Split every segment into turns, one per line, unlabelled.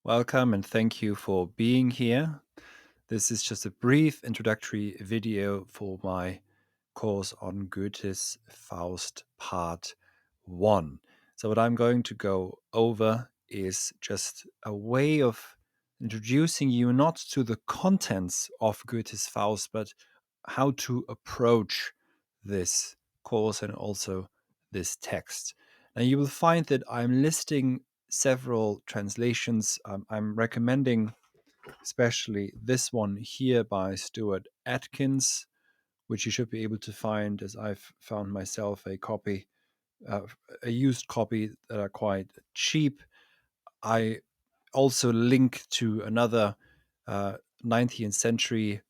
Welcome and thank you for being here. This is just a brief introductory video for my course on Goethe's Faust Part 1. So, what I'm going to go over is just a way of introducing you not to the contents of Goethe's Faust, but how to approach this course and also this text. Now, you will find that I'm listing several translations. I'm recommending especially this one here by Stuart Atkins, which you should be able to find, as I've found myself a copy, a used copy that are quite cheap. I also link to another 19th century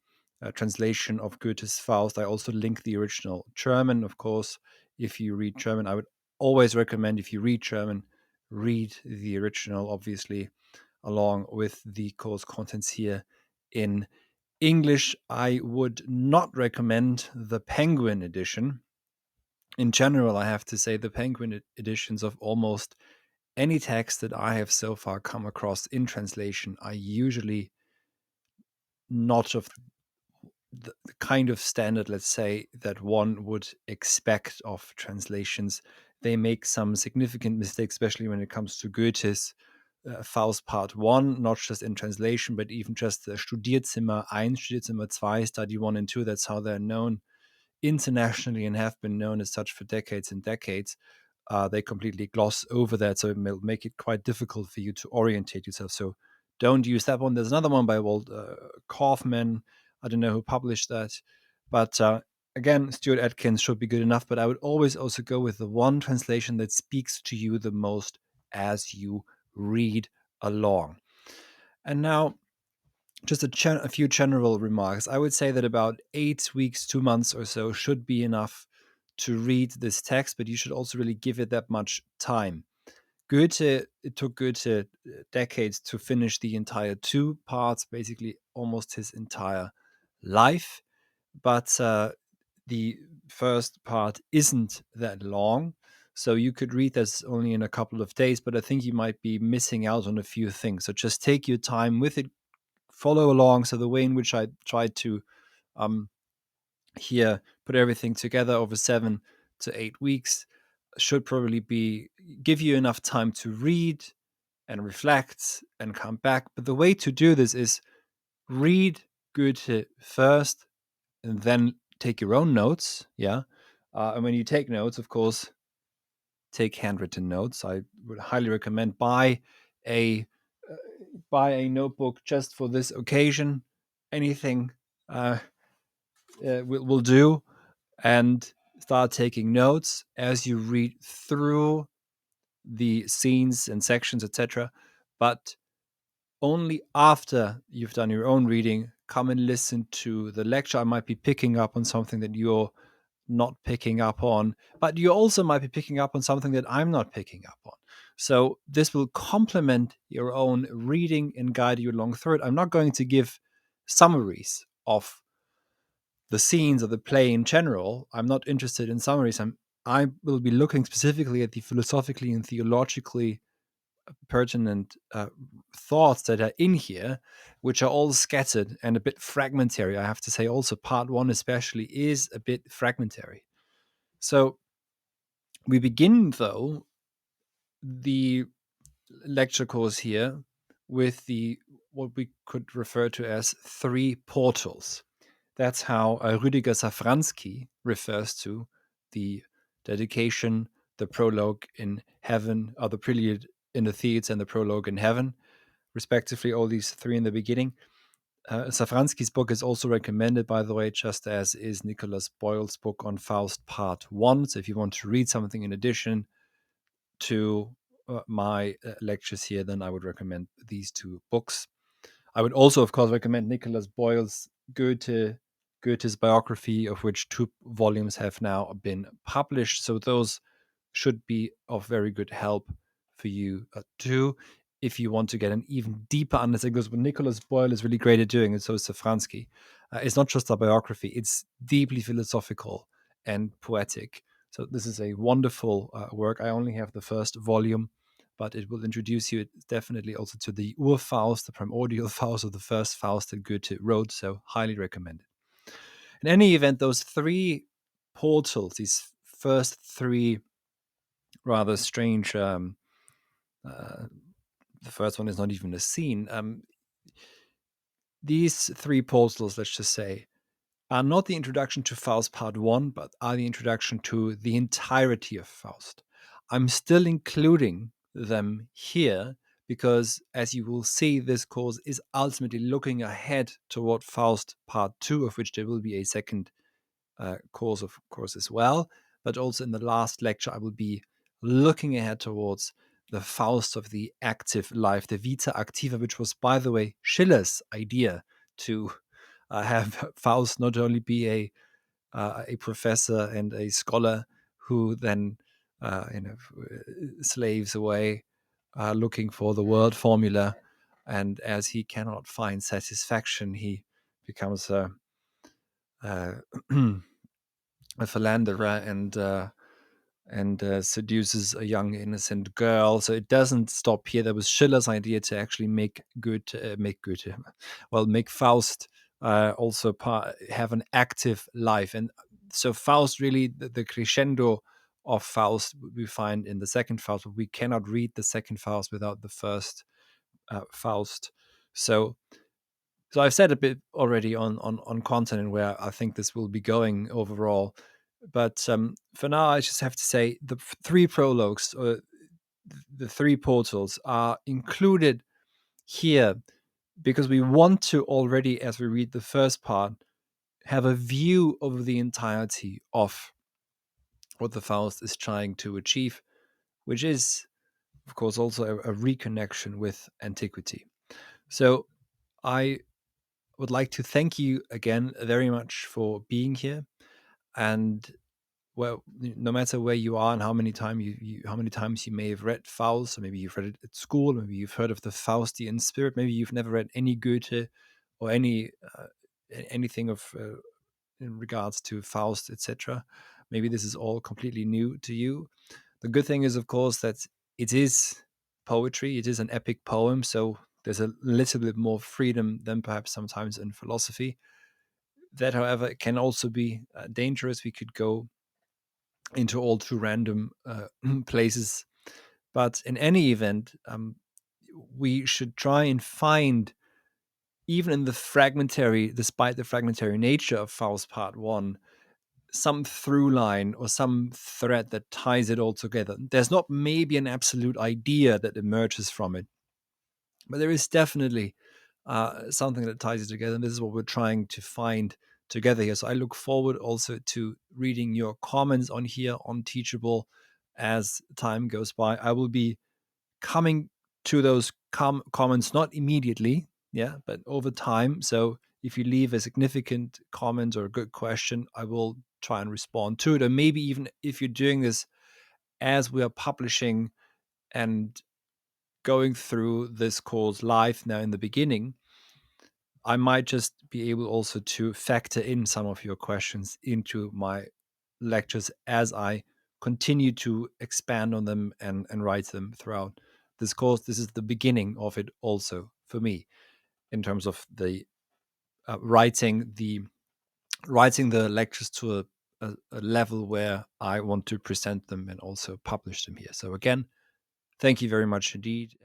translation of Goethe's Faust. I also link the original German, of course. If you read German, I would always recommend, if you read German, read the original, obviously, along with the course contents here in English. I would not recommend the Penguin edition. In general, I have to say the Penguin editions of almost any text that I have so far come across in translation are usually not of the kind of standard, let's say, that one would expect of translations. They make some significant mistakes, especially when it comes to Goethe's Faust Part 1, not just in translation, but even just the Studierzimmer 1, Studierzimmer 2, Study 1 and 2. That's how they're known internationally and have been known as such for decades and decades. They completely gloss over that, so it will make it quite difficult for you to orientate yourself. So don't use that one. There's another one by Walt Kaufman. I don't know who published that, but again, Stuart Atkins should be good enough. But I would always also go with the one translation that speaks to you the most as you read along. And now, just a few general remarks. I would say that about 8 weeks, 2 months or so should be enough to read this text, but you should also really give it that much time. It took Goethe decades to finish the entire two parts, basically almost his entire life. But the first part isn't that long. So you could read this only in a couple of days, but I think you might be missing out on a few things. So just take your time with it, follow along. So the way in which I tried to um, here put everything together over 7 to 8 weeks should probably be give you enough time to read and reflect and come back. But the way to do this is read Goethe first and then take your own notes. Yeah. And when you take notes, of course, take handwritten notes. I would highly recommend a buy a notebook just for this occasion. Anything uh, will do, and start taking notes as you read through the scenes and sections, etc. But only after you've done your own reading, come and listen to the lecture. I might be picking up on something that you're not picking up on, but you also might be picking up on something that I'm not picking up on. So this will complement your own reading and guide you along through it. I'm not going to give summaries of the scenes of the play in general. I'm not interested in summaries. I will be looking specifically at the philosophically and theologically pertinent thoughts that are in here, which are all scattered and a bit fragmentary. I have to say, also, part one, especially, is a bit fragmentary. So we begin, though, the lecture course here with the what we could refer to as three portals. That's how Rüdiger Safranski refers to the dedication, the prologue in heaven, or the prelude in the Thebes and the prologue in heaven, respectively, all these three in the beginning. Safranski's book is also recommended, by the way, just as is Nicholas Boyle's book on Faust Part 1. So if you want to read something in addition to my lectures here, then I would recommend these two books. I would also, of course, recommend Nicholas Boyle's Goethe's biography, of which 2 volumes have now been published. So those should be of very good help for you too, if you want to get an even deeper understanding. Because what Nicholas Boyle is really great at doing, and so is Safransky, it's not just a biography; it's deeply philosophical and poetic. So this is a wonderful work. I only have the first volume, but it will introduce you definitely also to the Urfaust, the primordial Faust, or the first Faust that Goethe wrote. So highly recommended. In any event, those three portals, these first three rather strange. The first one is not even a scene. These three portals, let's just say, are not the introduction to Faust Part 1, but are the introduction to the entirety of Faust. I'm still including them here because, as you will see, this course is ultimately looking ahead toward Faust Part 2, of which there will be a second course, of course, as well. But also in the last lecture, I will be looking ahead towards the Faust of the active life, the Vita Activa, which was, by the way, Schiller's idea to have Faust not only be a professor and a scholar who then slaves away looking for the world formula, and as he cannot find satisfaction, he becomes a a philanderer and seduces a young innocent girl. So it doesn't stop here. That was Schiller's idea to actually make Goethe, well, make Faust also have an active life. And so Faust really, the crescendo of Faust we find in the second Faust, but we cannot read the second Faust without the first Faust. So I've said a bit already on content and where I think this will be going overall. But for now, I just have to say the three prologues, or the three portals, are included here because we want to already, as we read the first part, have a view over the entirety of what the Faust is trying to achieve, which is, of course, also a reconnection with antiquity. So I would like to thank you again very much for being here. And well, no matter where you are and how many times you may have read Faust, or maybe you've read it at school, maybe you've heard of the Faustian spirit, maybe you've never read any Goethe or anything of in regards to Faust, etc. Maybe this is all completely new to you. The good thing is, of course, that it is poetry. It is an epic poem, so there's a little bit more freedom than perhaps sometimes in philosophy. That, however, can also be dangerous. We could go into all too random places. But in any event, we should try and find, even in despite the fragmentary nature of Faust Part 1, some through line or some thread that ties it all together. There's not maybe an absolute idea that emerges from it, but there is definitely something that ties it together. And this is what we're trying to find together here. So I look forward also to reading your comments on here on Teachable as time goes by. I will be coming to those comments not immediately, yeah, but over time. So if you leave a significant comment or a good question, I will try and respond to it. Or maybe even if you're doing this as we are publishing and going through this course live now in the beginning, I might just be able also to factor in some of your questions into my lectures as I continue to expand on them and write them throughout this course. This is the beginning of it also for me in terms of the writing the lectures to a level where I want to present them and also publish them here. So again, thank you very much indeed.